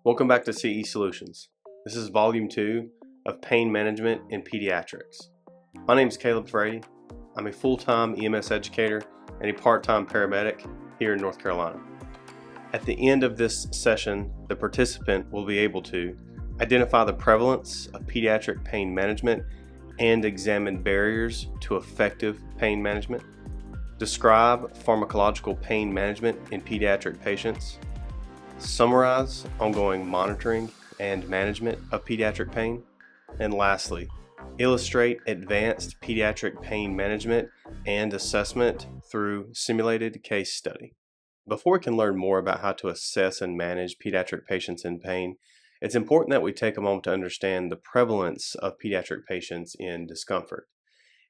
Welcome back to CE Solutions. This is Volume 2 of Pain Management in Pediatrics. My name is Caleb Frady. I'm a full-time EMS educator and a part-time paramedic here in North Carolina. At the end of this session, the participant will be able to identify the prevalence of pediatric pain management and examine barriers to effective pain management, describe pharmacological pain management in pediatric patients, summarize ongoing monitoring and management of pediatric pain, and lastly, illustrate advanced pediatric pain management and assessment through simulated case study. Before we can learn more about how to assess and manage pediatric patients in pain, it's important that we take a moment to understand the prevalence of pediatric patients in discomfort.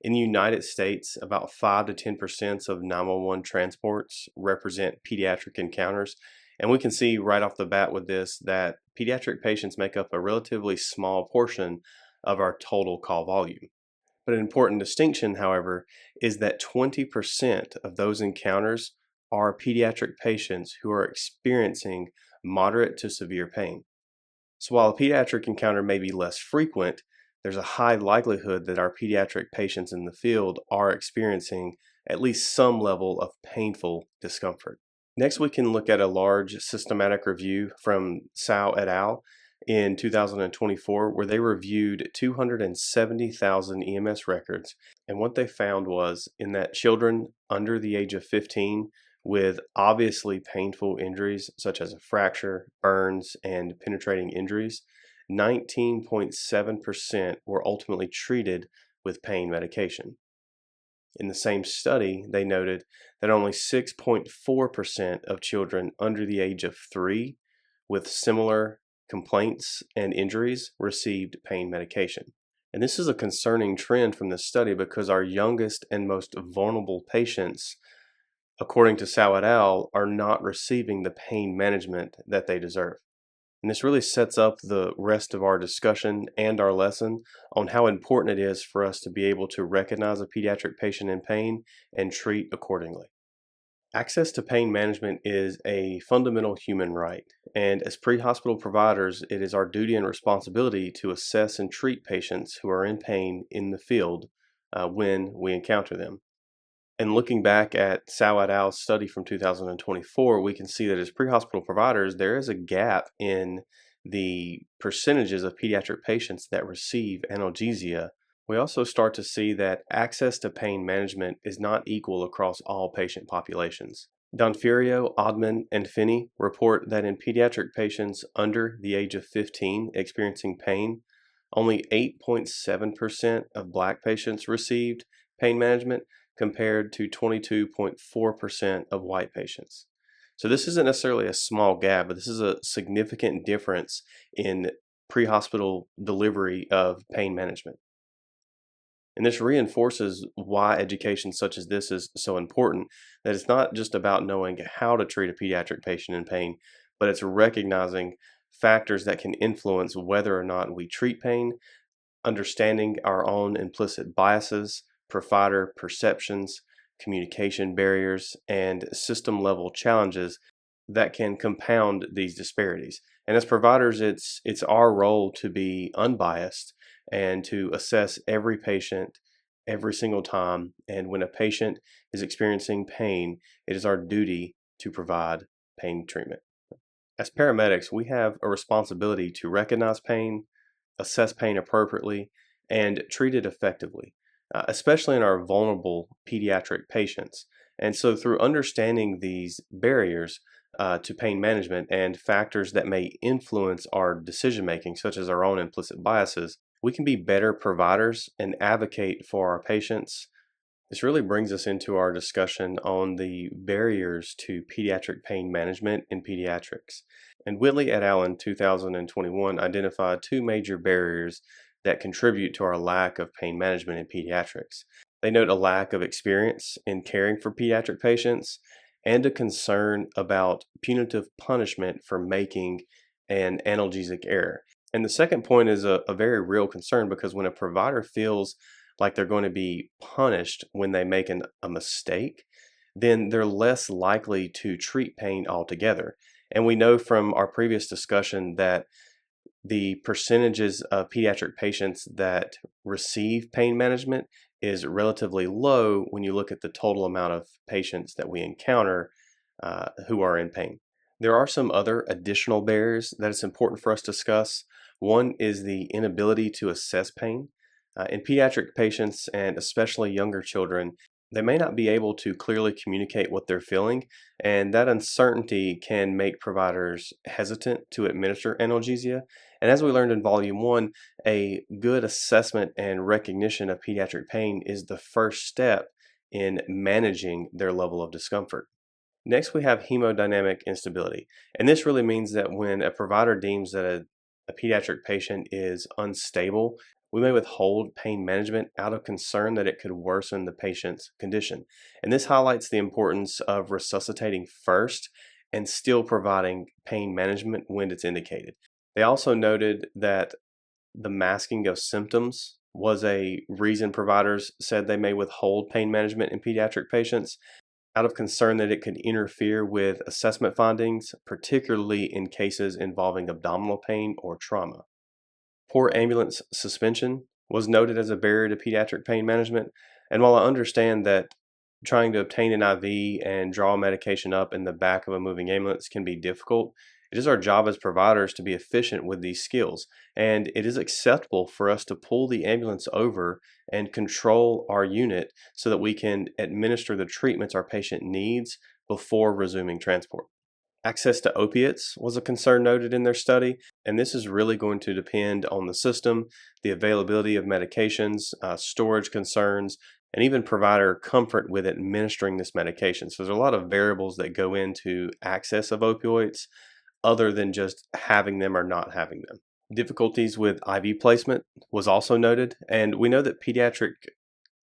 In the United States, about 5 to 10% of 911 transports represent pediatric encounters. And we can see right off the bat with this that pediatric patients make up a relatively small portion of our total call volume. But an important distinction, however, is that 20% of those encounters are pediatric patients who are experiencing moderate to severe pain. So while a pediatric encounter may be less frequent, there's a high likelihood that our pediatric patients in the field are experiencing at least some level of painful discomfort. Next, we can look at a large systematic review from Sao et al. In 2024, where they reviewed 270,000 EMS records. And what they found was in that children under the age of 15 with obviously painful injuries, such as a fracture, burns, and penetrating injuries, 19.7% were ultimately treated with pain medication. In the same study, they noted that only 6.4% of children under the age of 3 with similar complaints and injuries received pain medication. And this is a concerning trend from this study because our youngest and most vulnerable patients, according to Sao et al., are not receiving the pain management that they deserve. And this really sets up the rest of our discussion and our lesson on how important it is for us to be able to recognize a pediatric patient in pain and treat accordingly. Access to pain management is a fundamental human right, and as pre-hospital providers, it is our duty and responsibility to assess and treat patients who are in pain in the field when we encounter them. And looking back at Sao et al.'s study from 2024, we can see that as pre-hospital providers, there is a gap in the percentages of pediatric patients that receive analgesia. We also start to see that access to pain management is not equal across all patient populations. Donfirio, Odman, and Finney report that in pediatric patients under the age of 15 experiencing pain, only 8.7% of Black patients received pain management, compared to 22.4% of white patients. So this isn't necessarily a small gap, but this is a significant difference in pre-hospital delivery of pain management. And this reinforces why education such as this is so important, that it's not just about knowing how to treat a pediatric patient in pain, but it's recognizing factors that can influence whether or not we treat pain, understanding our own implicit biases, provider perceptions, communication barriers, and system-level challenges that can compound these disparities. And as providers, it's our role to be unbiased and to assess every patient every single time. And when a patient is experiencing pain, it is our duty to provide pain treatment. As paramedics, we have a responsibility to recognize pain, assess pain appropriately, and treat it effectively, especially in our vulnerable pediatric patients. And so through understanding these barriers to pain management and factors that may influence our decision making, such as our own implicit biases, we can be better providers and advocate for our patients. This really brings us into our discussion on the barriers to pediatric pain management in pediatrics. And Whitley et al. In 2021 identified two major barriers that contribute to our lack of pain management in pediatrics. They note a lack of experience in caring for pediatric patients and a concern about punitive punishment for making an analgesic error. And the second point is a very real concern, because when a provider feels like they're going to be punished when they make a mistake, then they're less likely to treat pain altogether. And we know from our previous discussion that the percentages of pediatric patients that receive pain management is relatively low when you look at the total amount of patients that we encounter who are in pain. There are some other additional barriers that it's important for us to discuss. One is the inability to assess pain. In pediatric patients, and especially younger children, they may not be able to clearly communicate what they're feeling, and that uncertainty can make providers hesitant to administer analgesia. And as we learned in Volume 1, a good assessment and recognition of pediatric pain is the first step in managing their level of discomfort. Next, we have hemodynamic instability. And this really means that when a provider deems that a pediatric patient is unstable, we may withhold pain management out of concern that it could worsen the patient's condition. And this highlights the importance of resuscitating first and still providing pain management when it's indicated. They also noted that the masking of symptoms was a reason providers said they may withhold pain management in pediatric patients out of concern that it could interfere with assessment findings, particularly in cases involving abdominal pain or trauma. Poor ambulance suspension was noted as a barrier to pediatric pain management, and while I understand that trying to obtain an IV and draw medication up in the back of a moving ambulance can be difficult, it is our job as providers to be efficient with these skills, and it is acceptable for us to pull the ambulance over and control our unit so that we can administer the treatments our patient needs before resuming transport. Access to opiates was a concern noted in their study, and this is really going to depend on the system, the availability of medications, storage concerns, and even provider comfort with administering this medication. So there's a lot of variables that go into access of opioids other than just having them or not having them. Difficulties with IV placement was also noted, and we know that pediatric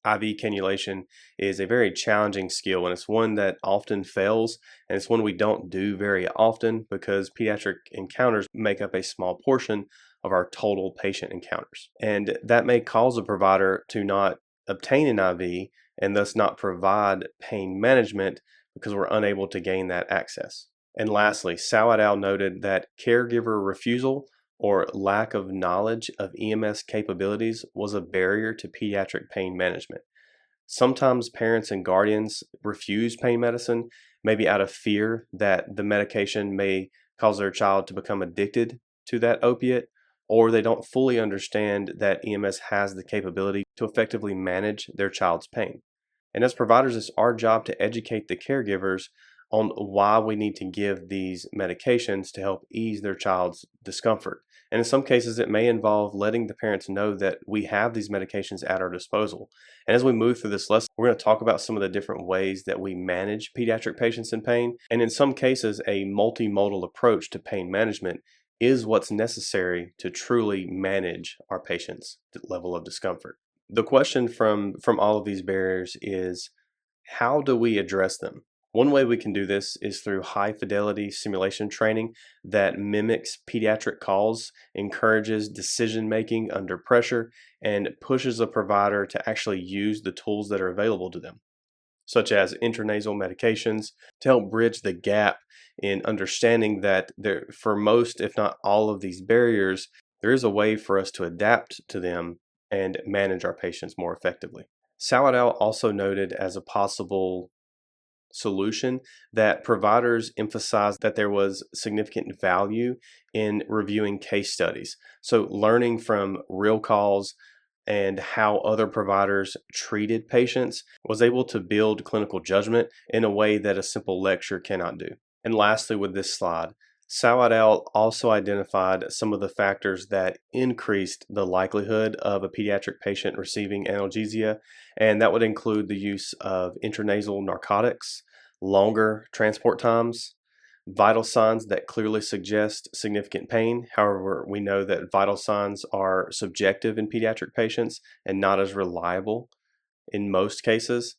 IV cannulation is a very challenging skill, and it's one that often fails, and it's one we don't do very often because pediatric encounters make up a small portion of our total patient encounters. And that may cause a provider to not obtain an IV and thus not provide pain management because we're unable to gain that access. And lastly, Sawad Al noted that caregiver refusal or lack of knowledge of EMS capabilities was a barrier to pediatric pain management. Sometimes parents and guardians refuse pain medicine, maybe out of fear that the medication may cause their child to become addicted to that opiate, or they don't fully understand that EMS has the capability to effectively manage their child's pain. And as providers, it's our job to educate the caregivers on why we need to give these medications to help ease their child's discomfort. And in some cases, it may involve letting the parents know that we have these medications at our disposal. And as we move through this lesson, we're going to talk about some of the different ways that we manage pediatric patients in pain. And in some cases, a multimodal approach to pain management is what's necessary to truly manage our patients' level of discomfort. The question from all of these barriers is, how do we address them? One way we can do this is through high fidelity simulation training that mimics pediatric calls, encourages decision making under pressure, and pushes a provider to actually use the tools that are available to them, such as intranasal medications, to help bridge the gap in understanding that for most, if not all of these barriers, there is a way for us to adapt to them and manage our patients more effectively. Saladel also noted as a possible solution that providers emphasized that there was significant value in reviewing case studies. So learning from real calls and how other providers treated patients was able to build clinical judgment in a way that a simple lecture cannot do. And lastly, with this slide, Sawad Al also identified some of the factors that increased the likelihood of a pediatric patient receiving analgesia, and that would include the use of intranasal narcotics, longer transport times, vital signs that clearly suggest significant pain. However, we know that vital signs are subjective in pediatric patients and not as reliable in most cases,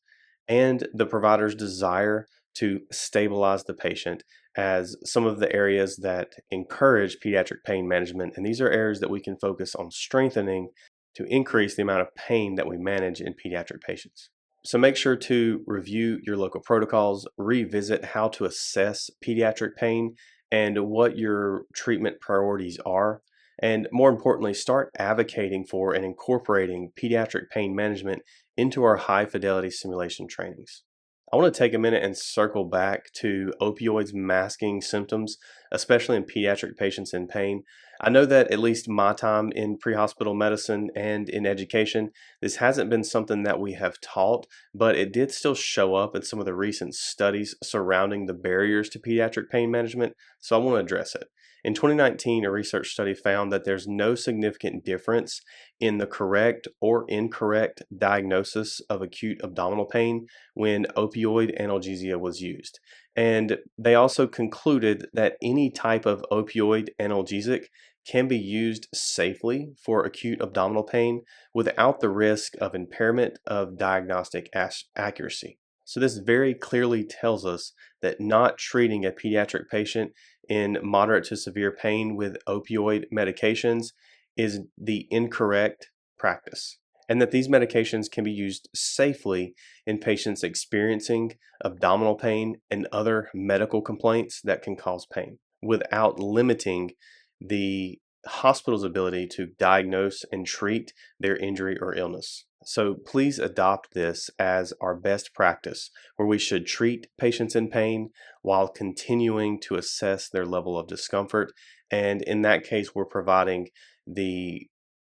and the provider's desire to stabilize the patient as some of the areas that encourage pediatric pain management. And these are areas that we can focus on strengthening to increase the amount of pain that we manage in pediatric patients. So make sure to review your local protocols, revisit how to assess pediatric pain, and what your treatment priorities are. And more importantly, start advocating for and incorporating pediatric pain management into our high fidelity simulation trainings. I want to take a minute and circle back to opioids masking symptoms, especially in pediatric patients in pain. I know that at least my time in pre-hospital medicine and in education, this hasn't been something that we have taught, but it did still show up in some of the recent studies surrounding the barriers to pediatric pain management, so I want to address it. In 2019, a research study found that there's no significant difference in the correct or incorrect diagnosis of acute abdominal pain when opioid analgesia was used. And they also concluded that any type of opioid analgesic can be used safely for acute abdominal pain without the risk of impairment of diagnostic accuracy. So, this very clearly tells us that not treating a pediatric patient in moderate to severe pain with opioid medications is the incorrect practice, and that these medications can be used safely in patients experiencing abdominal pain and other medical complaints that can cause pain without limiting the hospital's ability to diagnose and treat their injury or illness. So please adopt this as our best practice, where we should treat patients in pain while continuing to assess their level of discomfort. And in that case, we're providing the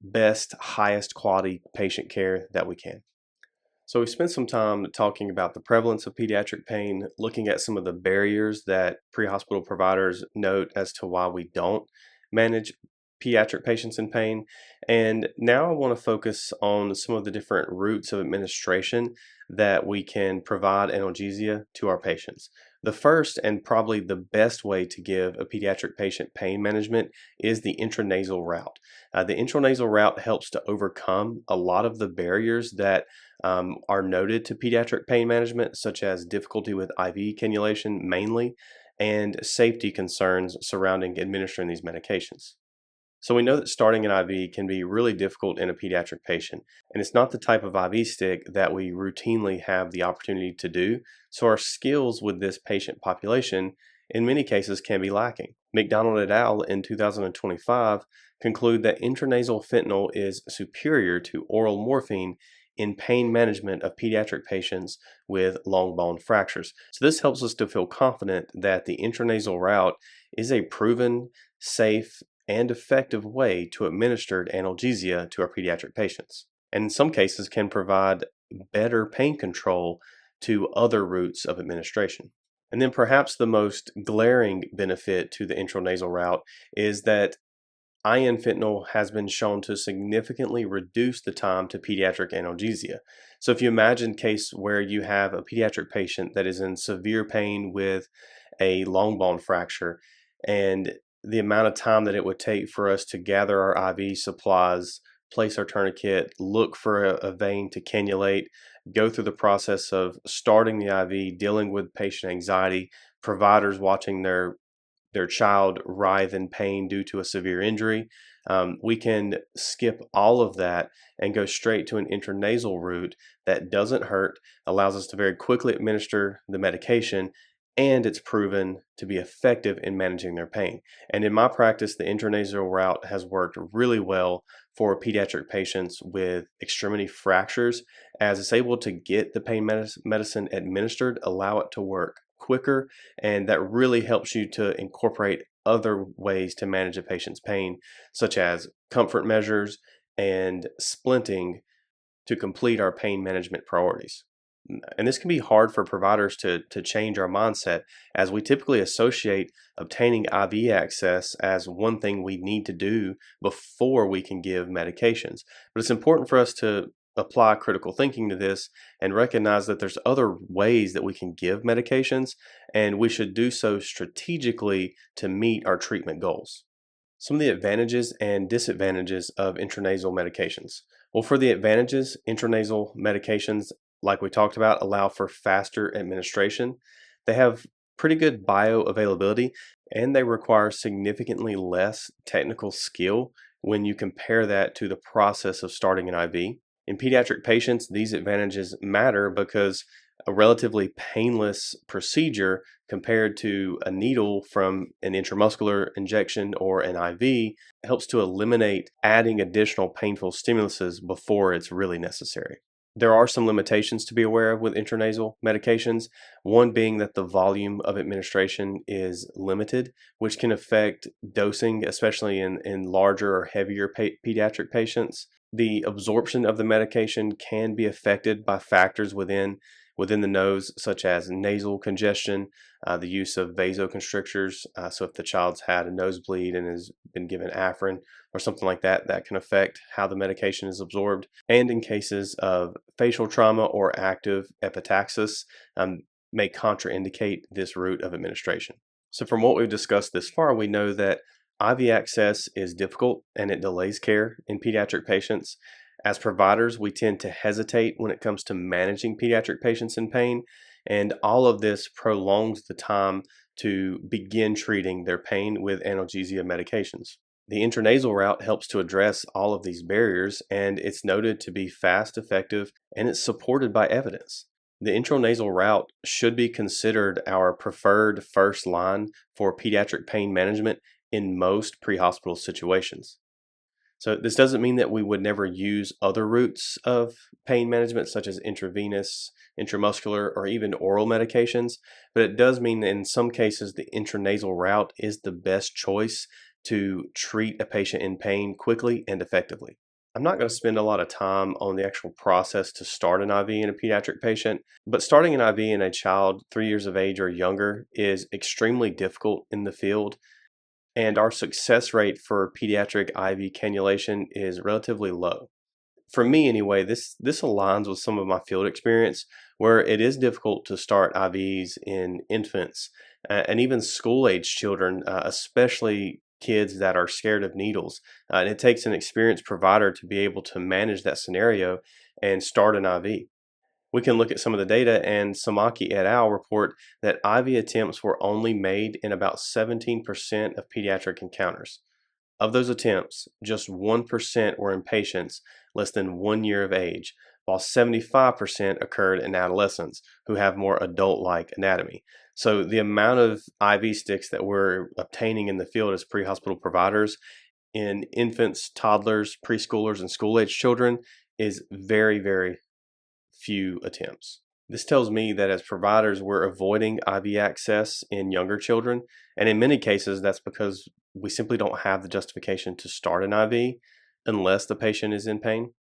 best, highest quality patient care that we can. So we spent some time talking about the prevalence of pediatric pain, looking at some of the barriers that pre-hospital providers note as to why we don't manage pediatric patients in pain. And now I want to focus on some of the different routes of administration that we can provide analgesia to our patients. The first and probably the best way to give a pediatric patient pain management is the intranasal route. The intranasal route helps to overcome a lot of the barriers that are noted to pediatric pain management, such as difficulty with IV cannulation mainly, and safety concerns surrounding administering these medications. So we know that starting an IV can be really difficult in a pediatric patient, and it's not the type of IV stick that we routinely have the opportunity to do, so our skills with this patient population in many cases can be lacking. McDonald et al. In 2025 conclude that intranasal fentanyl is superior to oral morphine in pain management of pediatric patients with long bone fractures. So this helps us to feel confident that the intranasal route is a proven, safe, and effective way to administer analgesia to our pediatric patients, and in some cases can provide better pain control to other routes of administration. And then perhaps the most glaring benefit to the intranasal route is that IN fentanyl has been shown to significantly reduce the time to pediatric analgesia. So if you imagine a case where you have a pediatric patient that is in severe pain with a long bone fracture, and the amount of time that it would take for us to gather our IV supplies, place our tourniquet, look for a vein to cannulate, go through the process of starting the IV, dealing with patient anxiety, providers watching their child writhe in pain due to a severe injury. We can skip all of that and go straight to an intranasal route that doesn't hurt, allows us to very quickly administer the medication, and it's proven to be effective in managing their pain. And in my practice, the intranasal route has worked really well for pediatric patients with extremity fractures, as it's able to get the pain medicine administered, allow it to work quicker, and that really helps you to incorporate other ways to manage a patient's pain, such as comfort measures and splinting to complete our pain management priorities. And this can be hard for providers to change our mindset, as we typically associate obtaining IV access as one thing we need to do before we can give medications. But it's important for us to apply critical thinking to this and recognize that there's other ways that we can give medications, and we should do so strategically to meet our treatment goals. Some of the advantages and disadvantages of intranasal medications. Well, for the advantages, intranasal medications, like we talked about, allow for faster administration. They have pretty good bioavailability, and they require significantly less technical skill when you compare that to the process of starting an IV. In pediatric patients, these advantages matter because A relatively painless procedure compared to a needle from an intramuscular injection or an IV helps to eliminate adding additional painful stimuluses before it's really necessary. There are some limitations to be aware of with intranasal medications, one being that the volume of administration is limited, which can affect dosing, especially in larger or heavier pediatric patients. The absorption of the medication can be affected by factors within the nose, such as nasal congestion, the use of vasoconstrictors. So if the child's had a nosebleed and has been given Afrin or something like that, that can affect how the medication is absorbed. And in cases of facial trauma or active epistaxis, may contraindicate this route of administration. So from what we've discussed this far, we know that IV access is difficult and it delays care in pediatric patients. As providers, we tend to hesitate when it comes to managing pediatric patients in pain, and all of this prolongs the time to begin treating their pain with analgesia medications. The intranasal route helps to address all of these barriers, and it's noted to be fast, effective, and it's supported by evidence. The intranasal route should be considered our preferred first line for pediatric pain management in most pre-hospital situations. So this doesn't mean that we would never use other routes of pain management, such as intravenous, intramuscular, or even oral medications, but it does mean that in some cases the intranasal route is the best choice to treat a patient in pain quickly and effectively. I'm not going to spend a lot of time on the actual process to start an IV in a pediatric patient, but starting an IV in a child 3 years of age or younger is extremely difficult in the field, and our success rate for pediatric IV cannulation is relatively low. For me anyway, this aligns with some of my field experience where it is difficult to start IVs in infants and even school age children, especially kids that are scared of needles. And it takes an experienced provider to be able to manage that scenario and start an IV. We can look at some of the data, and Samaki et al. Report that IV attempts were only made in about 17% of pediatric encounters. Of those attempts, just 1% were in patients less than 1 year of age, while 75% occurred in adolescents who have more adult-like anatomy. So the amount of IV sticks that we're obtaining in the field as pre-hospital providers in infants, toddlers, preschoolers, and school-age children is very, very few attempts. This tells me that as providers, we're avoiding IV access in younger children, and in many cases, that's because we simply don't have the justification to start an IV unless the patient is in pain,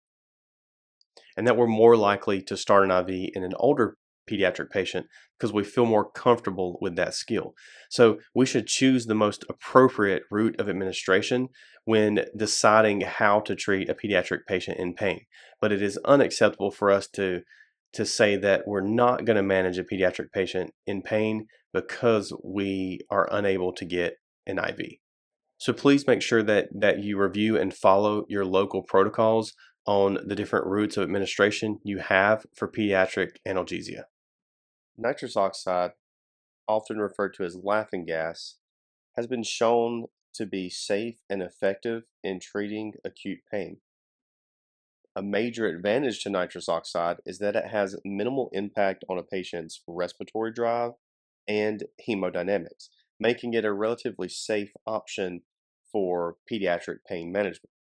and that we're more likely to start an IV in an older pediatric patient because we feel more comfortable with that skill. So we should choose the most appropriate route of administration when deciding how to treat a pediatric patient in pain. But it is unacceptable for us to say that we're not going to manage a pediatric patient in pain because we are unable to get an IV. So please make sure that you review and follow your local protocols on the different routes of administration you have for pediatric analgesia. Nitrous oxide, often referred to as laughing gas, has been shown to be safe and effective in treating acute pain. A major advantage to nitrous oxide is that it has minimal impact on a patient's respiratory drive and hemodynamics, making it a relatively safe option for pediatric pain management.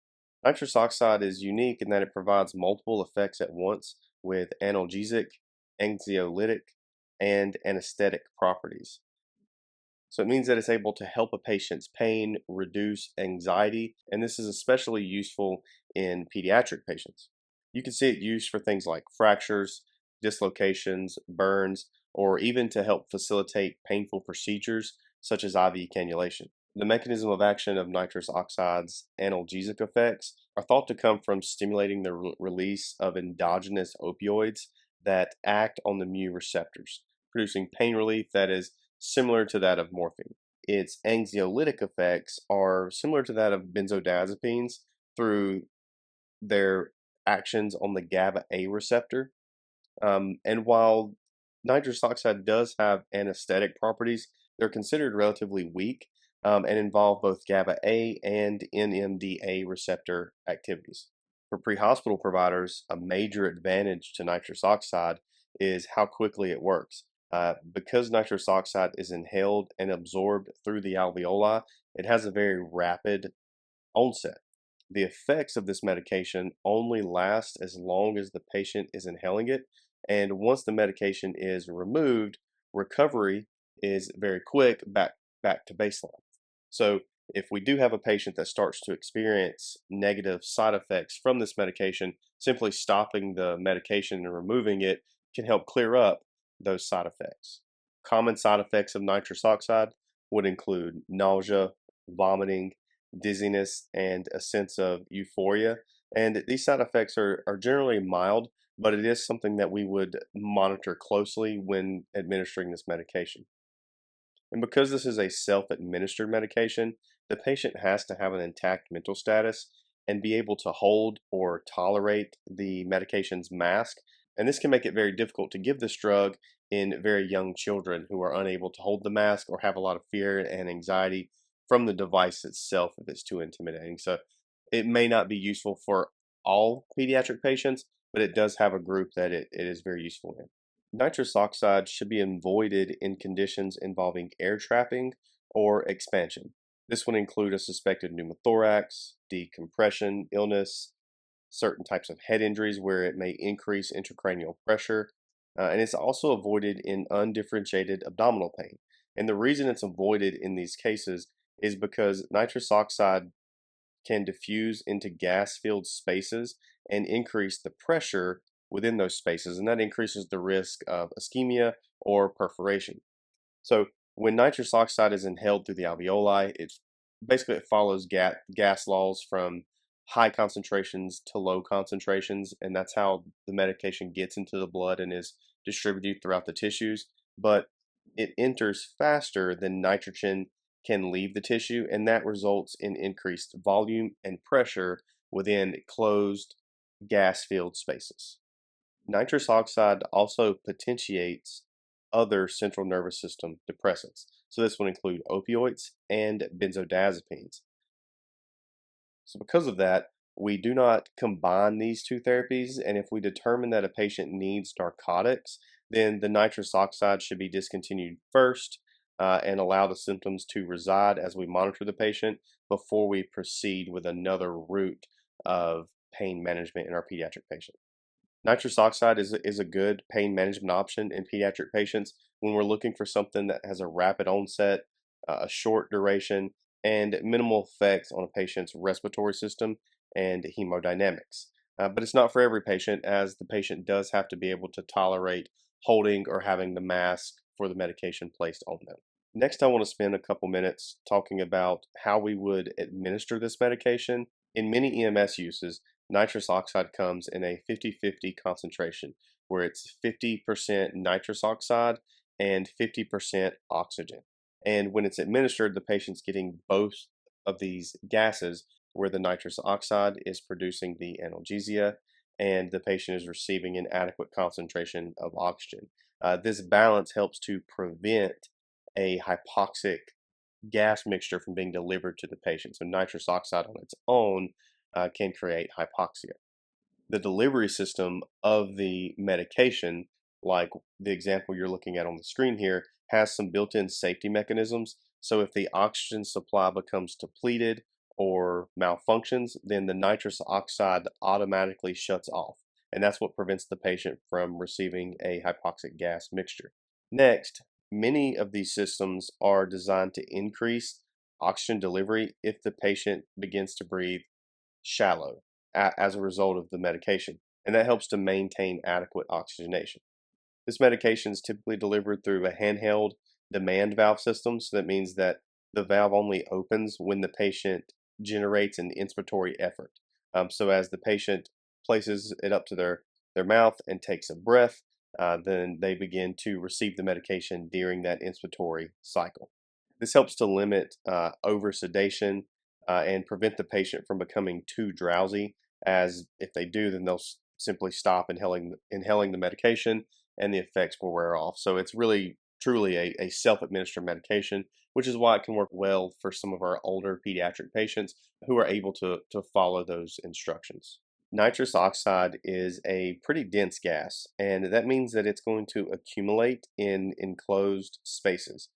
Nitrous oxide is unique in that it provides multiple effects at once with analgesic, anxiolytic, and anesthetic properties. So it means that it's able to help a patient's pain, reduce anxiety, and this is especially useful in pediatric patients. You can see it used for things like fractures, dislocations, burns, or even to help facilitate painful procedures such as IV cannulation. The mechanism of action of nitrous oxide's analgesic effects are thought to come from stimulating the release of endogenous opioids that act on the mu receptors, producing pain relief that is similar to that of morphine. Its anxiolytic effects are similar to that of benzodiazepines through their actions on the GABA A receptor. And while nitrous oxide does have anesthetic properties, they're considered relatively weak and involve both GABA A and NMDA receptor activities. For pre-hospital providers, a major advantage to nitrous oxide is how quickly it works. Because nitrous oxide is inhaled and absorbed through the alveoli, it has a very rapid onset. The effects of this medication only last as long as the patient is inhaling it, and once the medication is removed, recovery is very quick back to baseline. So if we do have a patient that starts to experience negative side effects from this medication, simply stopping the medication and removing it can help clear up those side effects. Common side effects of nitrous oxide would include nausea, vomiting, dizziness, and a sense of euphoria. And these side effects are generally mild, but it is something that we would monitor closely when administering this medication. And because this is a self-administered medication, the patient has to have an intact mental status and be able to hold or tolerate the medication's mask. And this can make it very difficult to give this drug in very young children who are unable to hold the mask or have a lot of fear and anxiety from the device itself if it's too intimidating. So it may not be useful for all pediatric patients, but it does have a group that it is very useful in. Nitrous oxide should be avoided in conditions involving air trapping or expansion. This would include a suspected pneumothorax, decompression, illness, certain types of head injuries where it may increase intracranial pressure, and it's also avoided in undifferentiated abdominal pain. And the reason it's avoided in these cases is because nitrous oxide can diffuse into gas-filled spaces and increase the pressure within those spaces, and that increases the risk of ischemia or perforation. So when nitrous oxide is inhaled through the alveoli, it follows gas laws from high concentrations to low concentrations, and that's how the medication gets into the blood and is distributed throughout the tissues. But it enters faster than nitrogen can leave the tissue, and that results in increased volume and pressure within closed gas-filled spaces. Nitrous oxide also potentiates other central nervous system depressants. So this would include opioids and benzodiazepines. So because of that, we do not combine these two therapies, and if we determine that a patient needs narcotics, then the nitrous oxide should be discontinued first and allow the symptoms to reside as we monitor the patient before we proceed with another route of pain management in our pediatric patient. Nitrous oxide is a good pain management option in pediatric patients when we're looking for something that has a rapid onset, a short duration, and minimal effects on a patient's respiratory system and hemodynamics. But it's not for every patient, as the patient does have to be able to tolerate holding or having the mask for the medication placed on them. Next, I want to spend a couple minutes talking about how we would administer this medication. In many EMS uses, nitrous oxide comes in a 50-50 concentration, where it's 50% nitrous oxide and 50% oxygen. And when it's administered, the patient's getting both of these gases, where the nitrous oxide is producing the analgesia and the patient is receiving an adequate concentration of oxygen. This balance helps to prevent a hypoxic gas mixture from being delivered to the patient. So nitrous oxide on its own can create hypoxia. The delivery system of the medication, like the example you're looking at on the screen here, has some built-in safety mechanisms. So if the oxygen supply becomes depleted or malfunctions, then the nitrous oxide automatically shuts off. And that's what prevents the patient from receiving a hypoxic gas mixture. Next, many of these systems are designed to increase oxygen delivery if the patient begins to breathe shallow as a result of the medication, and that helps to maintain adequate oxygenation. This medication is typically delivered through a handheld demand valve system, so that means that the valve only opens when the patient generates an inspiratory effort. So as the patient places it up to their mouth and takes a breath, then they begin to receive the medication during that inspiratory cycle. This helps to limit over sedation and prevent the patient from becoming too drowsy, as if they do, then they'll simply stop inhaling the medication and the effects will wear off. So it's really truly a self-administered medication, which is why it can work well for some of our older pediatric patients who are able to follow those instructions. Nitrous oxide is a pretty dense gas, and that means that it's going to accumulate in enclosed spaces,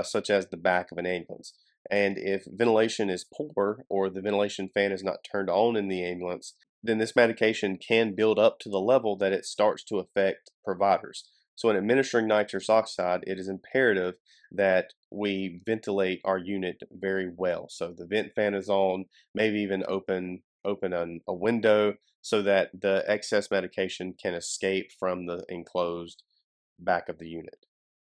such as the back of an ambulance. And if ventilation is poor or the ventilation fan is not turned on in the ambulance, then this medication can build up to the level that it starts to affect providers. So, in administering nitrous oxide, it is imperative that we ventilate our unit very well. So, the vent fan is on, maybe even open a window so that the excess medication can escape from the enclosed back of the unit.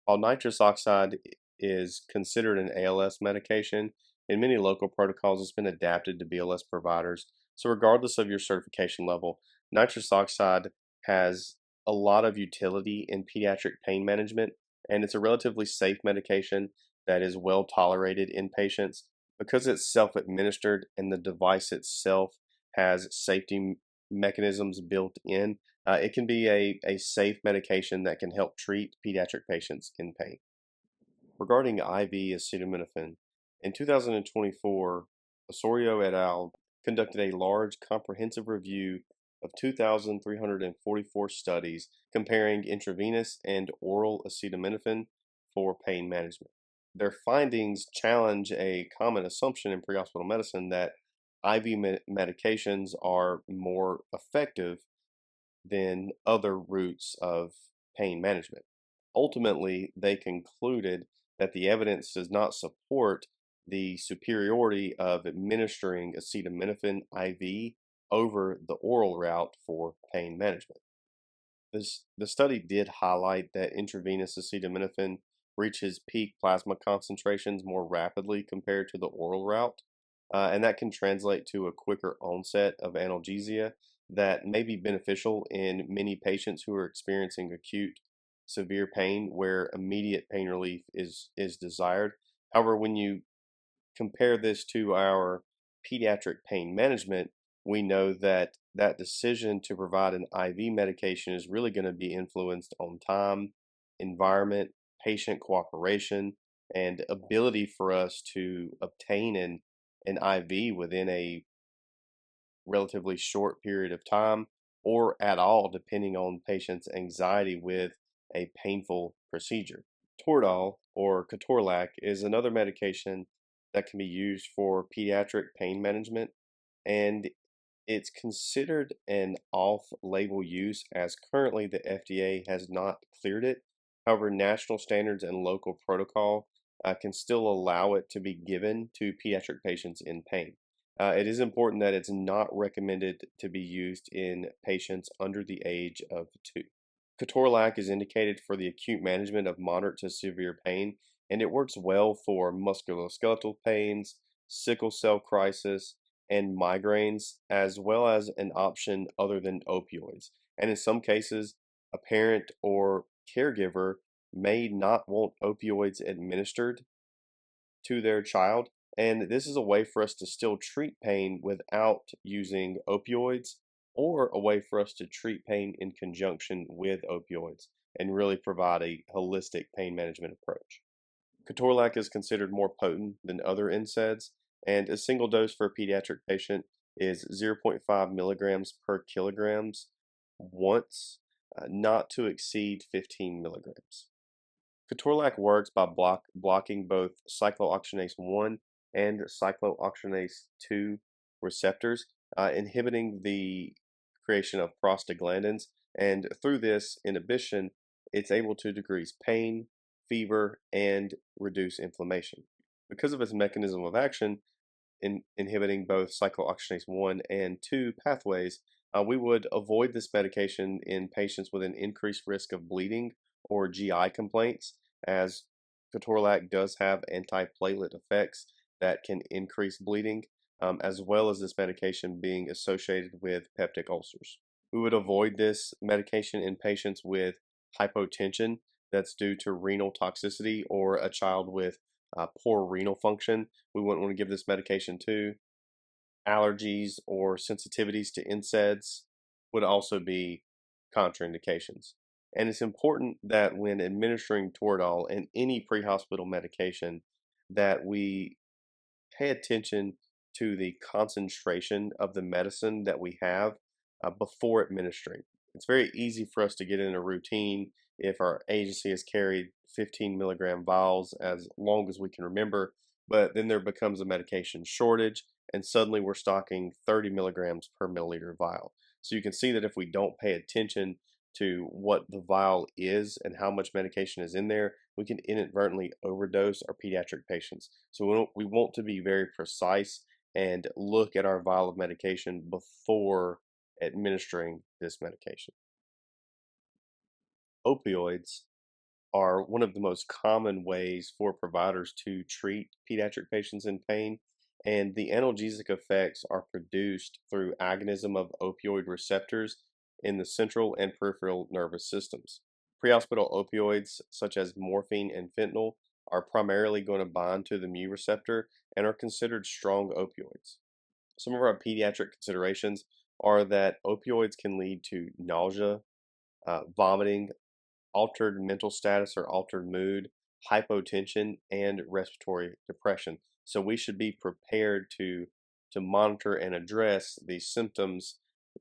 While nitrous oxide is considered an ALS medication, in many local protocols it's been adapted to BLS providers. So regardless of your certification level, nitrous oxide has a lot of utility in pediatric pain management, and it's a relatively safe medication that is well tolerated in patients because it's self-administered and the device itself has safety mechanisms built in. It can be a safe medication that can help treat pediatric patients in pain. Regarding IV acetaminophen, in 2024, Osorio et al. Conducted a large comprehensive review of 2,344 studies comparing intravenous and oral acetaminophen for pain management. Their findings challenge a common assumption in prehospital medicine that IV medications are more effective than other routes of pain management. Ultimately, they concluded that the evidence does not support the superiority of administering acetaminophen IV over the oral route for pain management. The study did highlight that intravenous acetaminophen reaches peak plasma concentrations more rapidly compared to the oral route, and that can translate to a quicker onset of analgesia that may be beneficial in many patients who are experiencing acute severe pain where immediate pain relief is desired. However, when you compare this to our pediatric pain management, we know that that decision to provide an IV medication is really going to be influenced on time, environment, patient cooperation, and ability for us to obtain an IV within a relatively short period of time or at all, depending on patient's anxiety with a painful procedure. Toradol or Ketorolac is another medication that can be used for pediatric pain management, and it's considered an off-label use as currently the FDA has not cleared it. However, national standards and local protocol can still allow it to be given to pediatric patients in pain. It is important that it's not recommended to be used in patients under the age of 2. Ketorolac is indicated for the acute management of moderate to severe pain, and it works well for musculoskeletal pains, sickle cell crisis, and migraines, as well as an option other than opioids. And in some cases, a parent or caregiver may not want opioids administered to their child. And this is a way for us to still treat pain without using opioids, or a way for us to treat pain in conjunction with opioids and really provide a holistic pain management approach. Ketorolac is considered more potent than other NSAIDs, and a single dose for a pediatric patient is zero point 0.5 milligrams per kilograms once, not to exceed 15 milligrams. Ketorolac works by blocking both cyclooxygenase 1 and cyclooxygenase 2 receptors, inhibiting the creation of prostaglandins. And through this inhibition, it's able to decrease pain, fever, and reduce inflammation. Because of its mechanism of action in inhibiting both cyclooxygenase 1 and 2 pathways, we would avoid this medication in patients with an increased risk of bleeding or GI complaints, as Ketorolac does have antiplatelet effects that can increase bleeding, as well as this medication being associated with peptic ulcers. We would avoid this medication in patients with hypotension that's due to renal toxicity or a child with poor renal function. We wouldn't want to give this medication to. Allergies or sensitivities to NSAIDs would also be contraindications. And it's important that when administering Toradol and any pre-hospital medication that we pay attention to the concentration of the medicine that we have before administering. It's very easy for us to get in a routine if our agency has carried 15 milligram vials as long as we can remember, but then there becomes a medication shortage, and suddenly we're stocking 30 milligrams per milliliter vial. So you can see that if we don't pay attention to what the vial is and how much medication is in there, we can inadvertently overdose our pediatric patients. So we want to be very precise and look at our vial of medication before administering this medication. Opioids are one of the most common ways for providers to treat pediatric patients in pain, and the analgesic effects are produced through agonism of opioid receptors in the central and peripheral nervous systems. Prehospital opioids, such as morphine and fentanyl, are primarily going to bind to the mu receptor and are considered strong opioids. Some of our pediatric considerations are that opioids can lead to nausea, vomiting, altered mental status or altered mood, hypotension, and respiratory depression. So we should be prepared to monitor and address these symptoms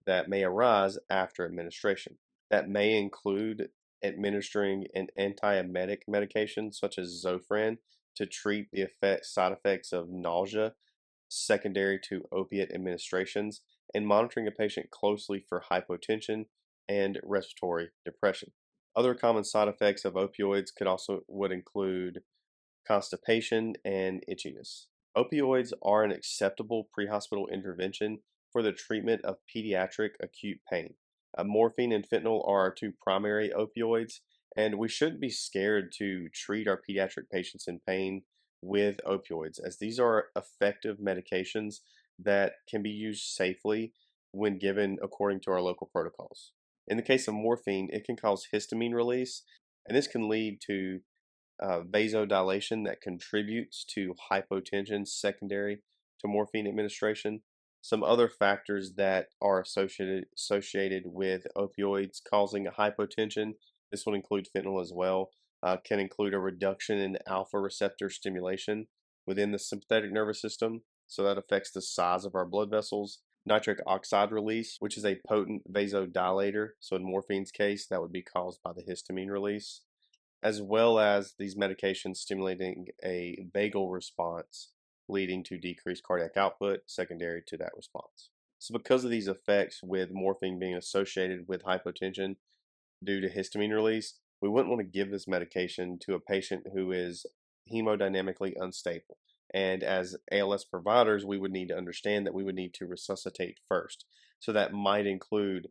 that may arise after administration. That may include administering an antiemetic medication such as Zofran to treat the side effects of nausea secondary to opiate administrations, and monitoring a patient closely for hypotension and respiratory depression. Other common side effects of opioids would include constipation and itchiness. Opioids are an acceptable pre-hospital intervention for the treatment of pediatric acute pain. Morphine and fentanyl are our two primary opioids, and we shouldn't be scared to treat our pediatric patients in pain with opioids, as these are effective medications that can be used safely when given according to our local protocols. In the case of morphine, it can cause histamine release, and this can lead to vasodilation that contributes to hypotension secondary to morphine administration. Some other factors that are associated with opioids causing hypotension, this would include fentanyl as well, can include a reduction in alpha receptor stimulation within the sympathetic nervous system. So that affects the size of our blood vessels. Nitric oxide release, which is a potent vasodilator. So in morphine's case, that would be caused by the histamine release, as well as these medications stimulating a vagal response, leading to decreased cardiac output secondary to that response. So because of these effects, with morphine being associated with hypotension due to histamine release, we wouldn't want to give this medication to a patient who is hemodynamically unstable. And as ALS providers, we would need to understand that we would need to resuscitate first. So that might include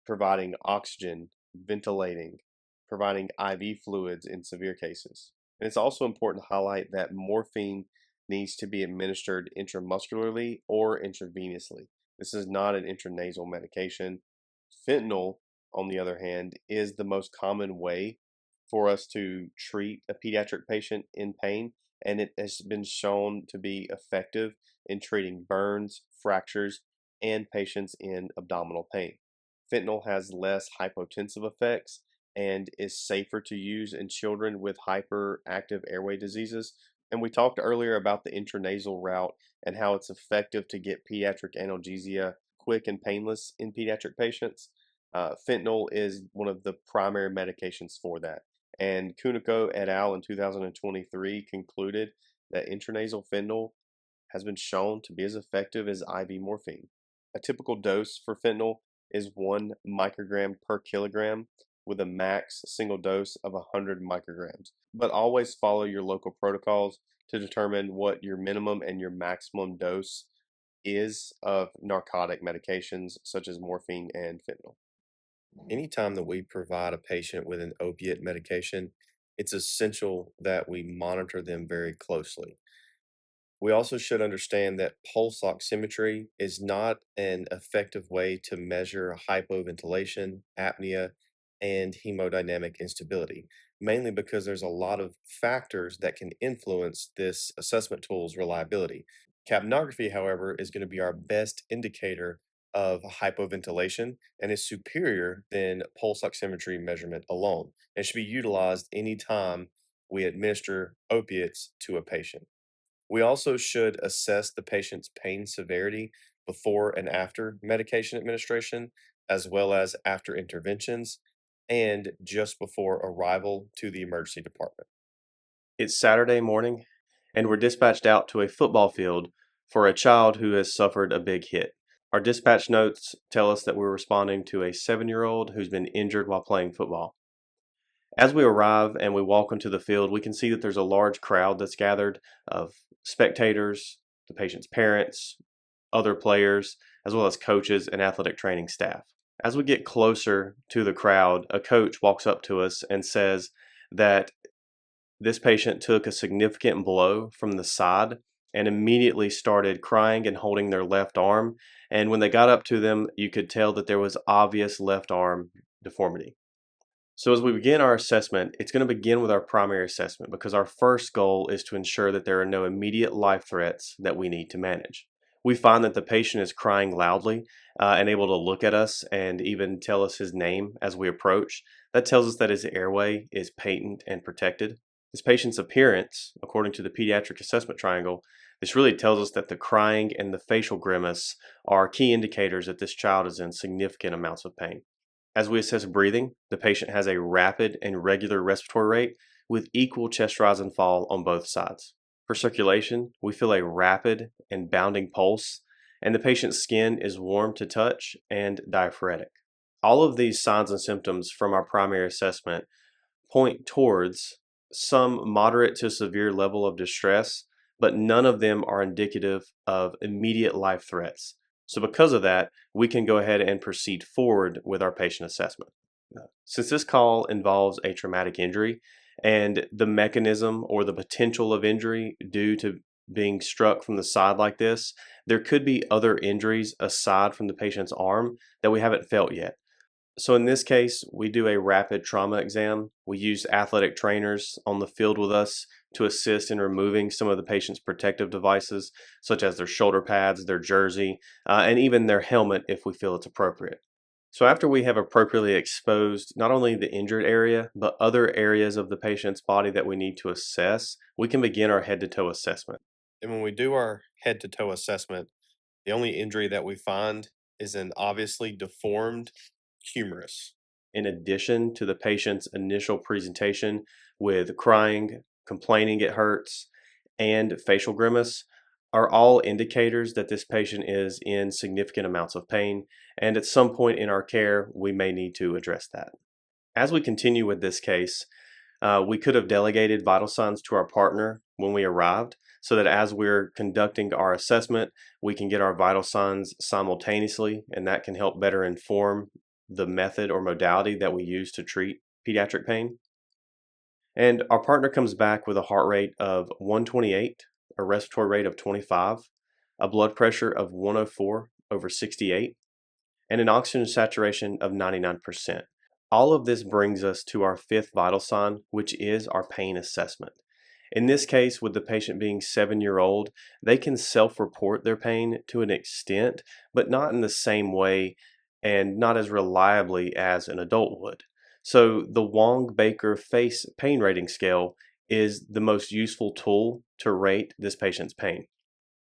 providing oxygen, ventilating, providing IV fluids in severe cases. And it's also important to highlight that morphine needs to be administered intramuscularly or intravenously. This is not an intranasal medication. Fentanyl, on the other hand, is the most common way for us to treat a pediatric patient in pain, and it has been shown to be effective in treating burns, fractures, and patients in abdominal pain. Fentanyl has less hypotensive effects and is safer to use in children with hyperactive airway diseases. And we talked earlier about the intranasal route and how it's effective to get pediatric analgesia quick and painless in pediatric patients. Fentanyl is one of the primary medications for that. And Kuniko et al. In 2023 concluded that intranasal fentanyl has been shown to be as effective as IV morphine. A typical dose for fentanyl is 1 microgram per kilogram with a max single dose of 100 micrograms. But always follow your local protocols to determine what your minimum and your maximum dose is of narcotic medications such as morphine and fentanyl. Anytime that we provide a patient with an opiate medication, it's essential that we monitor them very closely. We also should understand that pulse oximetry is not an effective way to measure hypoventilation, apnea, and hemodynamic instability, mainly because there's a lot of factors that can influence this assessment tool's reliability. Capnography, however, is going to be our best indicator of hypoventilation and is superior than pulse oximetry measurement alone and should be utilized anytime we administer opiates to a patient. We also should assess the patient's pain severity before and after medication administration, as well as after interventions, and just before arrival to the emergency department. It's Saturday morning, and we're dispatched out to a football field for a child who has suffered a big hit. Our dispatch notes tell us that we're responding to a 7-year-old who's been injured while playing football. As we arrive and we walk onto the field, we can see that there's a large crowd that's gathered of spectators, the patient's parents, other players, as well as coaches and athletic training staff. As we get closer to the crowd, a coach walks up to us and says that this patient took a significant blow from the side and immediately started crying and holding their left arm. And when they got up to them, you could tell that there was obvious left arm deformity. So as we begin our assessment, it's going to begin with our primary assessment because our first goal is to ensure that there are no immediate life threats that we need to manage. We find that the patient is crying loudly and able to look at us and even tell us his name as we approach. That tells us that his airway is patent and protected. This patient's appearance, according to the pediatric assessment triangle, this really tells us that the crying and the facial grimace are key indicators that this child is in significant amounts of pain. As we assess breathing, the patient has a rapid and regular respiratory rate with equal chest rise and fall on both sides. For circulation, we feel a rapid and bounding pulse, and the patient's skin is warm to touch and diaphoretic. All of these signs and symptoms from our primary assessment point towards some moderate to severe level of distress, but none of them are indicative of immediate life threats. So because of that, we can go ahead and proceed forward with our patient assessment. Since this call involves a traumatic injury and the mechanism or the potential of injury due to being struck from the side like this, there could be other injuries aside from the patient's arm that we haven't felt yet. So in this case, we do a rapid trauma exam. We use athletic trainers on the field with us to assist in removing some of the patient's protective devices, such as their shoulder pads, their jersey, and even their helmet if we feel it's appropriate. So after we have appropriately exposed not only the injured area, but other areas of the patient's body that we need to assess, we can begin our head-to-toe assessment. And when we do our head to toe assessment, the only injury that we find is an obviously deformed humerus. In addition to the patient's initial presentation with crying, complaining it hurts, and facial grimace, are all indicators that this patient is in significant amounts of pain, and at some point in our care, we may need to address that. As we continue with this case, we could have delegated vital signs to our partner when we arrived so that as we're conducting our assessment, we can get our vital signs simultaneously, and that can help better inform the method or modality that we use to treat pediatric pain. And our partner comes back with a heart rate of 128, a respiratory rate of 25, a blood pressure of 104/68, and an oxygen saturation of 99%. All of this brings us to our fifth vital sign, which is our pain assessment. In this case, with the patient being 7-year-old, they can self-report their pain to an extent, but not in the same way and not as reliably as an adult would. So the Wong-Baker Face Pain Rating Scale is the most useful tool to rate this patient's pain.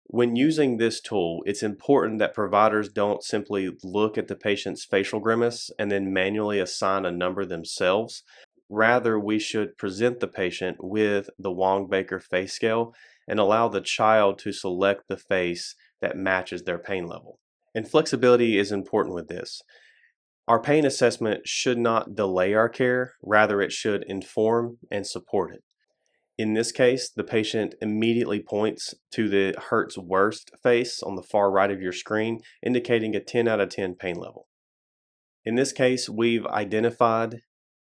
When using this tool, it's important that providers don't simply look at the patient's facial grimace and then manually assign a number themselves. Rather, we should present the patient with the Wong-Baker Face Scale and allow the child to select the face that matches their pain level. And flexibility is important with this. Our pain assessment should not delay our care, rather it should inform and support it. In this case, the patient immediately points to the hurts worst face on the far right of your screen, indicating a 10 out of 10 pain level. In this case, we've identified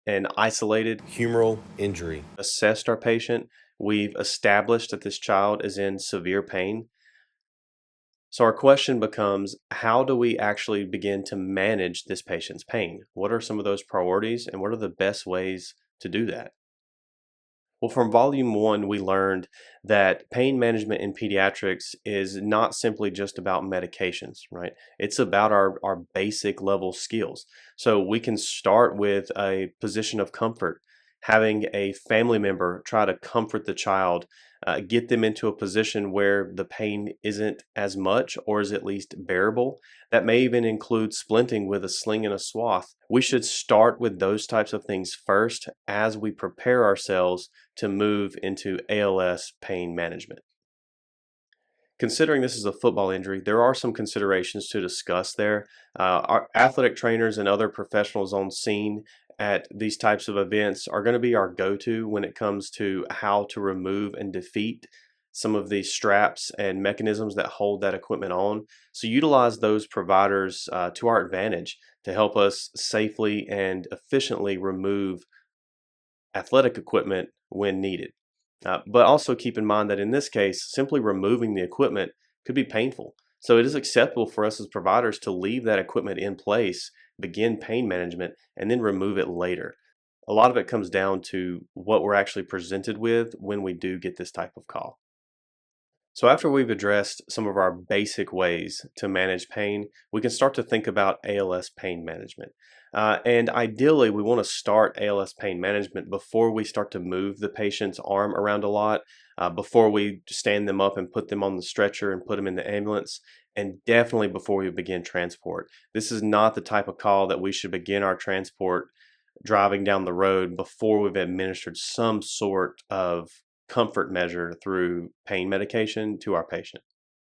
and isolated, Humeral injury. assessed our patient. We've established that this child is in severe pain. So our question becomes, how do we actually begin to manage this patient's pain? What are some of those priorities and what are the best ways to do that? Well, from volume one, we learned that pain management in pediatrics is not simply just about medications, right? It's about our basic level skills. So we can start with a position of comfort Having a family member try to comfort the child, get them into a position where the pain isn't as much or is at least bearable. That may even include splinting with a sling and a swath. We should start with those types of things first as we prepare ourselves to move into ALS pain management. Considering this is a football injury, there are some considerations to discuss there. Our athletic trainers and other professionals on scene at these types of events are going to be our go-to when it comes to how to remove and defeat some of the straps and mechanisms that hold that equipment on. So utilize those providers to our advantage to help us safely and efficiently remove athletic equipment when needed. But also keep in mind that in this case, simply removing the equipment could be painful. So it is acceptable for us as providers to leave that equipment in place, begin pain management, and then remove it later. A lot of it comes down to what we're actually presented with when we do get this type of call. So after we've addressed some of our basic ways to manage pain, we can start to think about ALS pain management. And ideally, we want to start ALS pain management before we start to move the patient's arm around a lot, before we stand them up and put them on the stretcher and put them in the ambulance, and definitely before we begin transport. This is not the type of call that we should begin our transport driving down the road before we've administered some sort of comfort measure through pain medication to our patient.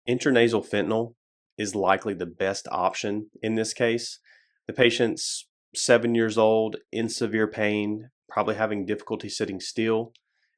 Intranasal fentanyl is likely the best option in this case. The patient's 7 years old, in severe pain, probably having difficulty sitting still.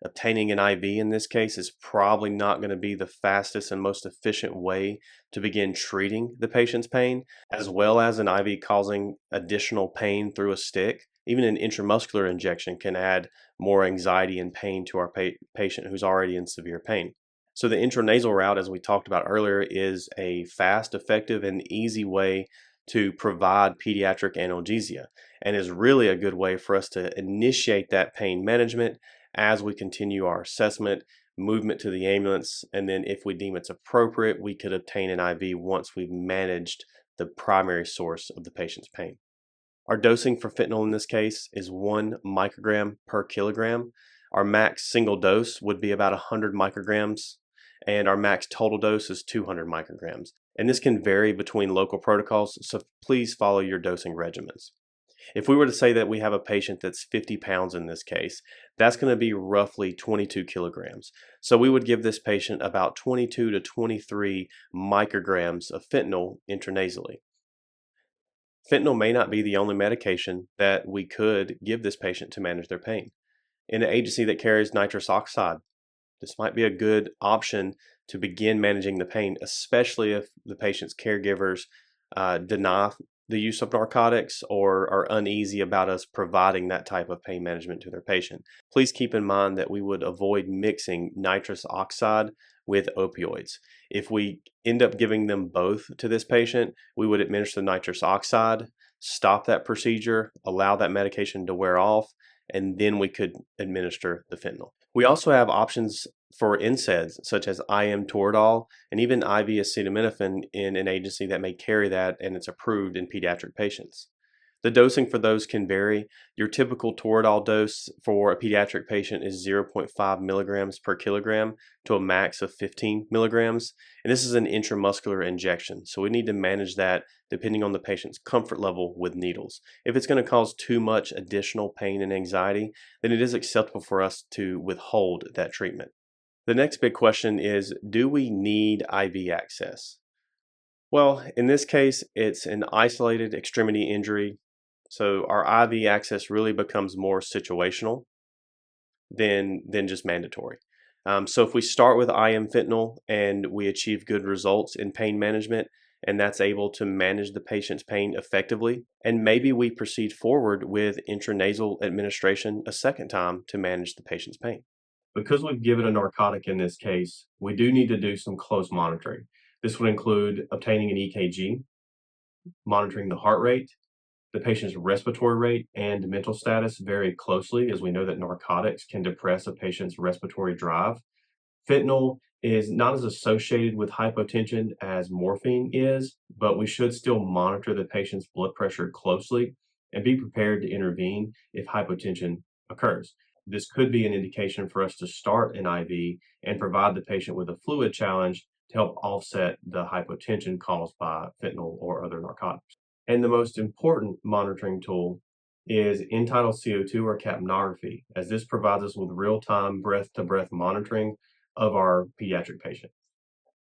Obtaining an IV in this case is probably not going to be the fastest and most efficient way to begin treating the patient's pain, as well as an IV causing additional pain through a stick. Even an intramuscular injection can add more anxiety and pain to our patient who's already in severe pain. So the intranasal route, as we talked about earlier, is a fast, effective, and easy way to provide pediatric analgesia and is really a good way for us to initiate that pain management as we continue our assessment, movement to the ambulance, and then if we deem it's appropriate, we could obtain an IV once we've managed the primary source of the patient's pain. Our dosing for fentanyl in this case is 1 microgram per kilogram. Our max single dose would be about 100 micrograms, and our max total dose is 200 micrograms. And this can vary between local protocols, so please follow your dosing regimens. If we were to say that we have a patient that's 50 pounds in this case, that's going to be roughly 22 kilograms. So we would give this patient about 22 to 23 micrograms of fentanyl intranasally. Fentanyl may not be the only medication that we could give this patient to manage their pain. In an agency that carries nitrous oxide, this might be a good option to begin managing the pain, especially if the patient's caregivers deny the use of narcotics or are uneasy about us providing that type of pain management to their patient. Please keep in mind that we would avoid mixing nitrous oxide with opioids. If we end up giving them both to this patient, we would administer nitrous oxide, stop that procedure, allow that medication to wear off, and then we could administer the fentanyl. We also have options for NSAIDs, such as IM Toradol and even IV acetaminophen in an agency that may carry that and it's approved in pediatric patients. The dosing for those can vary. Your typical Toradol dose for a pediatric patient is 0.5 milligrams per kilogram to a max of 15 milligrams. And this is an intramuscular injection. So we need to manage that depending on the patient's comfort level with needles. If it's going to cause too much additional pain and anxiety, then it is acceptable for us to withhold that treatment. The next big question is, do we need IV access? Well, in this case, it's an isolated extremity injury. So our IV access really becomes more situational than just mandatory. So if we start with IM fentanyl and we achieve good results in pain management, and that's able to manage the patient's pain effectively, and maybe we proceed forward with intranasal administration a second time to manage the patient's pain. Because we've given a narcotic in this case, we do need to do some close monitoring. This would include obtaining an EKG, monitoring the heart rate, the patient's respiratory rate, and mental status very closely, as we know that narcotics can depress a patient's respiratory drive. Fentanyl is not as associated with hypotension as morphine is, but we should still monitor the patient's blood pressure closely and be prepared to intervene if hypotension occurs. This could be an indication for us to start an IV and provide the patient with a fluid challenge to help offset the hypotension caused by fentanyl or other narcotics. And the most important monitoring tool is end-tidal CO2 or capnography, as this provides us with real-time breath-to-breath monitoring of our pediatric patient.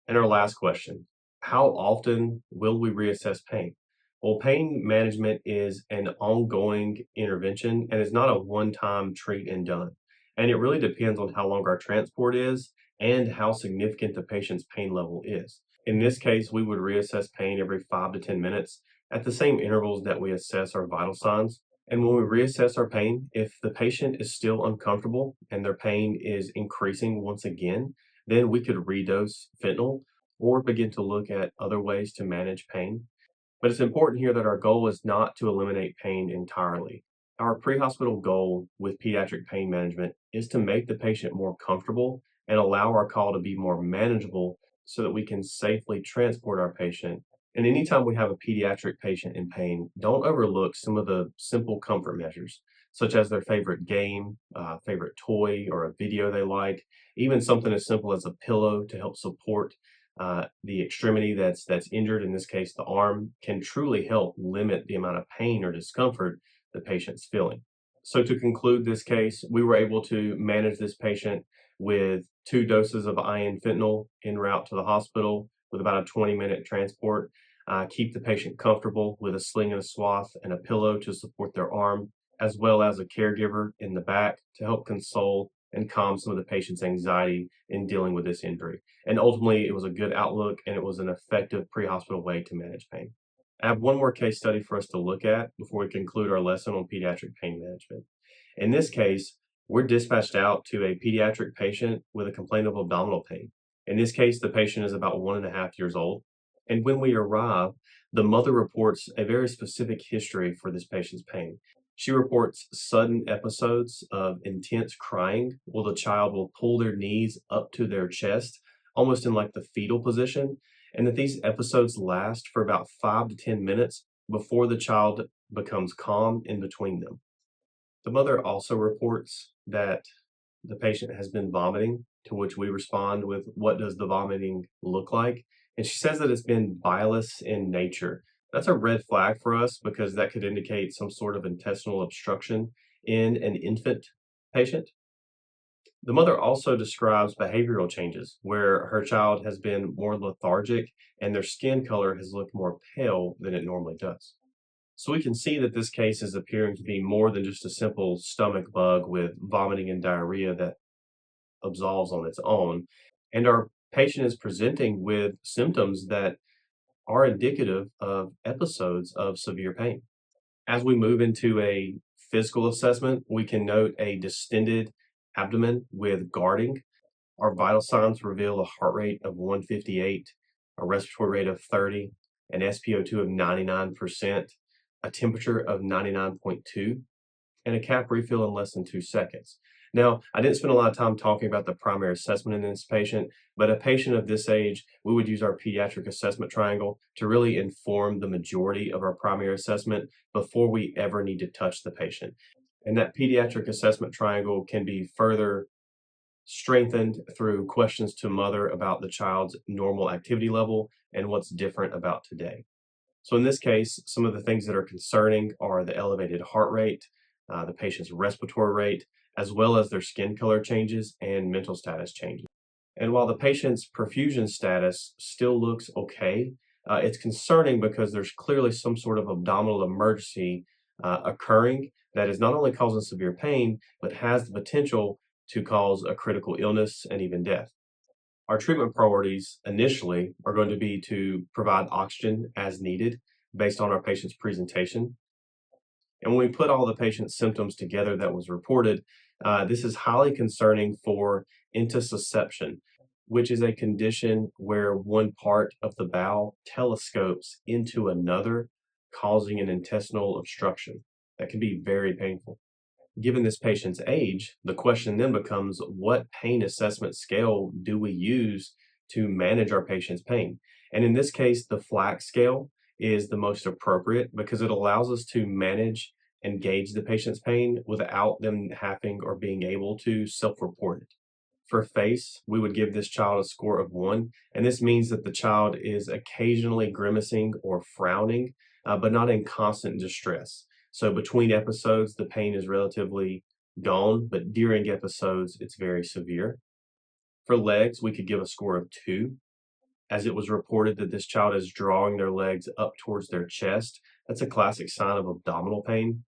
And our last question, how often will we reassess pain? Well, pain management is an ongoing intervention and is not a one-time treat and done. And it really depends on how long our transport is and how significant the patient's pain level is. In this case, we would reassess pain every 5 to 10 minutes at the same intervals that we assess our vital signs. And when we reassess our pain, if the patient is still uncomfortable and their pain is increasing once again, then we could redose fentanyl or begin to look at other ways to manage pain. But it's important here that our goal is not to eliminate pain entirely. Our pre-hospital goal with pediatric pain management is to make the patient more comfortable and allow our call to be more manageable so that we can safely transport our patient. And anytime we have a pediatric patient in pain, don't overlook some of the simple comfort measures, such as their favorite game, favorite toy, or a video they like, even something as simple as a pillow to help support the extremity that's injured, in this case the arm, can truly help limit the amount of pain or discomfort the patient's feeling. So to conclude this case, we were able to manage this patient with 2 doses of IN fentanyl en route to the hospital with about a 20-minute transport, keep the patient comfortable with a sling and a swath and a pillow to support their arm, as well as a caregiver in the back to help console and calm some of the patient's anxiety in dealing with this injury. And ultimately, it was a good outlook and it was an effective pre-hospital way to manage pain. I have one more case study for us to look at before we conclude our lesson on pediatric pain management. In this case, we're dispatched out to a pediatric patient with a complaint of abdominal pain. In this case, the patient is about 1.5 years old. And when we arrive, the mother reports a very specific history for this patient's pain. She reports sudden episodes of intense crying while the child will pull their knees up to their chest, almost in like the fetal position, and that these episodes last for about 5 to 10 minutes before the child becomes calm in between them. The mother also reports that the patient has been vomiting, to which we respond with, what does the vomiting look like? And she says that it's been bilious in nature. That's a red flag for us because that could indicate some sort of intestinal obstruction in an infant patient. The mother also describes behavioral changes where her child has been more lethargic and their skin color has looked more pale than it normally does. So we can see that this case is appearing to be more than just a simple stomach bug with vomiting and diarrhea that absolves on its own. And our patient is presenting with symptoms that are indicative of episodes of severe pain. As we move into a physical assessment, we can note a distended abdomen with guarding. Our vital signs reveal a heart rate of 158, a respiratory rate of 30, an SpO2 of 99%, a temperature of 99.2, and a cap refill in less than 2 seconds. Now, I didn't spend a lot of time talking about the primary assessment in this patient, but a patient of this age, we would use our pediatric assessment triangle to really inform the majority of our primary assessment before we ever need to touch the patient. And that pediatric assessment triangle can be further strengthened through questions to mother about the child's normal activity level and what's different about today. So in this case, some of the things that are concerning are the elevated heart rate, the patient's respiratory rate, as well as their skin color changes and mental status changes. And while the patient's perfusion status still looks okay, it's concerning because there's clearly some sort of abdominal emergency occurring that is not only causing severe pain, but has the potential to cause a critical illness and even death. Our treatment priorities initially are going to be to provide oxygen as needed based on our patient's presentation. And when we put all the patient's symptoms together that was reported, this is highly concerning for intussusception, which is a condition where one part of the bowel telescopes into another, causing an intestinal obstruction. That can be very painful. Given this patient's age, the question then becomes, what pain assessment scale do we use to manage our patient's pain? And in this case, the FLAC scale is the most appropriate because it allows us to manage and gauge the patient's pain without them having or being able to self-report it. For face, we would give this child a score of 1, and this means that the child is occasionally grimacing or frowning, but not in constant distress. So between episodes, the pain is relatively gone, but during episodes, it's very severe. For legs, we could give a score of 2, as it was reported that this child is drawing their legs up towards their chest. That's a classic sign of abdominal pain.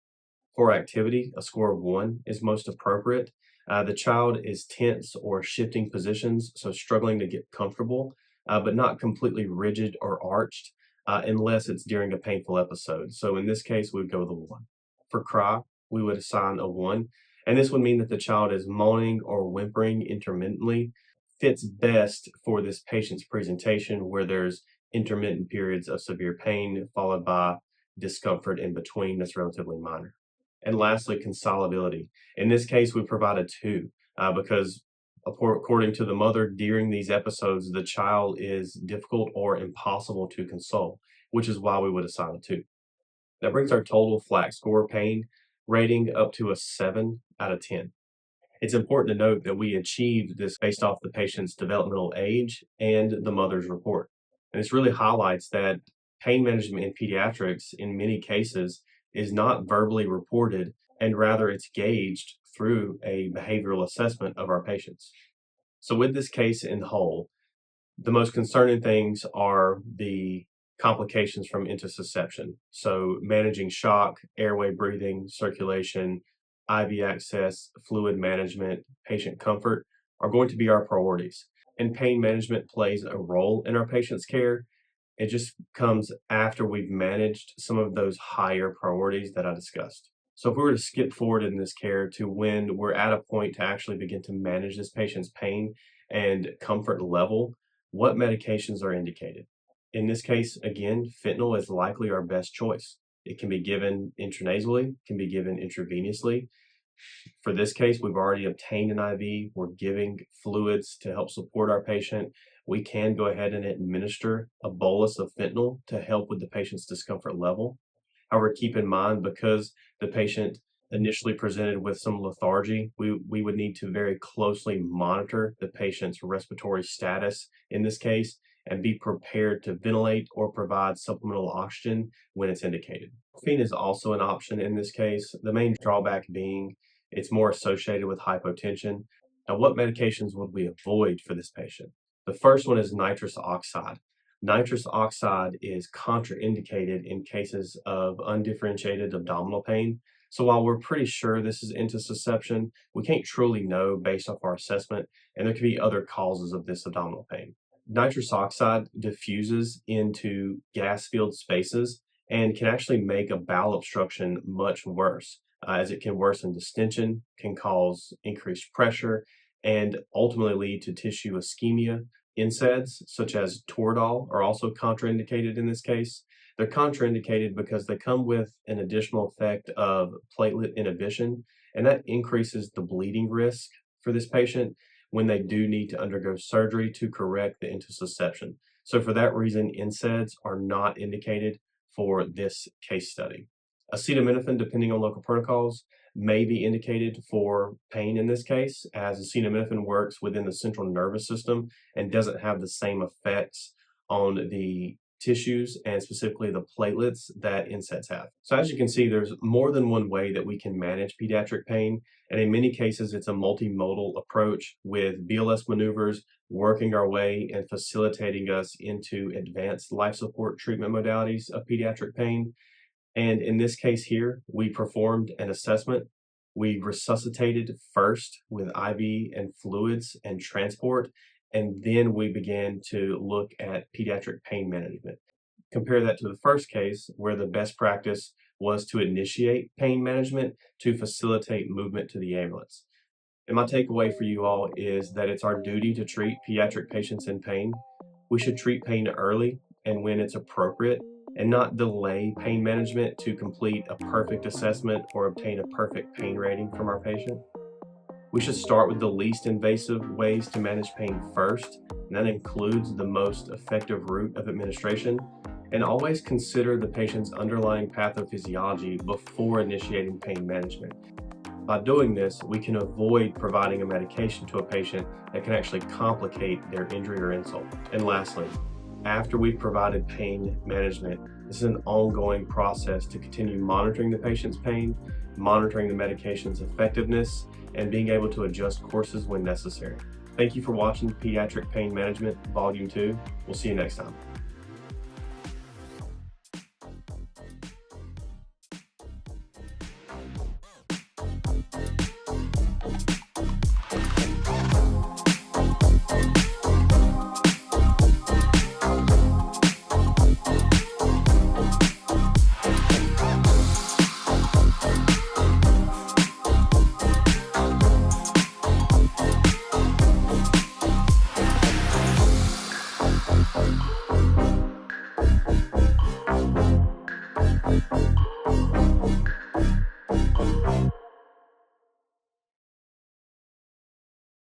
For activity, a score of 1 is most appropriate. The child is tense or shifting positions, so struggling to get comfortable, but not completely rigid or arched, unless it's during a painful episode. So in this case, we would go with a 1. For cry, we would assign a 1, and this would mean that the child is moaning or whimpering intermittently. Fits best for this patient's presentation where there's intermittent periods of severe pain followed by discomfort in between that's relatively minor. And lastly, consolability. In this case, we provided 2 because according to the mother, during these episodes, the child is difficult or impossible to console, which is why we would assign a 2. That brings our total flat score pain rating up to a 7 out of 10. It's important to note that we achieved this based off the patient's developmental age and the mother's report. And this really highlights that pain management in pediatrics, in many cases, is not verbally reported, and rather it's gauged through a behavioral assessment of our patients. So, with this case in whole, the most concerning things are the complications from intussusception. So managing shock, airway breathing, circulation, IV access, fluid management, patient comfort are going to be our priorities. And pain management plays a role in our patient's care. It just comes after we've managed some of those higher priorities that I discussed. So if we were to skip forward in this care to when we're at a point to actually begin to manage this patient's pain and comfort level, what medications are indicated? In this case, again, fentanyl is likely our best choice. It can be given intranasally, can be given intravenously. For this case, we've already obtained an IV. We're giving fluids to help support our patient. We can go ahead and administer a bolus of fentanyl to help with the patient's discomfort level. However, keep in mind, because the patient initially presented with some lethargy, we would need to very closely monitor the patient's respiratory status in this case and be prepared to ventilate or provide supplemental oxygen when it's indicated. Morphine is also an option in this case, the main drawback being it's more associated with hypotension. Now, what medications would we avoid for this patient? The first one is nitrous oxide. Nitrous oxide is contraindicated in cases of undifferentiated abdominal pain. So while we're pretty sure this is intussusception, we can't truly know based off our assessment, and there could be other causes of this abdominal pain. Nitrous oxide diffuses into gas-filled spaces and can actually make a bowel obstruction much worse, as it can worsen distension, can cause increased pressure, and ultimately lead to tissue ischemia. NSAIDs, such as Toradol, are also contraindicated in this case. They're contraindicated because they come with an additional effect of platelet inhibition, and that increases the bleeding risk for this patient when they do need to undergo surgery to correct the intussusception. So for that reason, NSAIDs are not indicated for this case study. Acetaminophen, depending on local protocols, may be indicated for pain in this case, as acetaminophen works within the central nervous system and doesn't have the same effects on the tissues and specifically the platelets that NSAIDs have. So as you can see, there's more than one way that we can manage pediatric pain, and in many cases, it's a multimodal approach with BLS maneuvers working our way and facilitating us into advanced life support treatment modalities of pediatric pain. And in this case here, we performed an assessment. We resuscitated first with IV and fluids and transport, and then we began to look at pediatric pain management. Compare that to the first case where the best practice was to initiate pain management to facilitate movement to the ambulance. And my takeaway for you all is that it's our duty to treat pediatric patients in pain. We should treat pain early and when it's appropriate, and not delay pain management to complete a perfect assessment or obtain a perfect pain rating from our patient. We should start with the least invasive ways to manage pain first, and that includes the most effective route of administration. And always consider the patient's underlying pathophysiology before initiating pain management. By doing this, we can avoid providing a medication to a patient that can actually complicate their injury or insult. And lastly, after we've provided pain management, this is an ongoing process to continue monitoring the patient's pain, monitoring the medication's effectiveness, and being able to adjust courses when necessary. Thank you for watching Pediatric Pain Management Volume 2. We'll see you next time.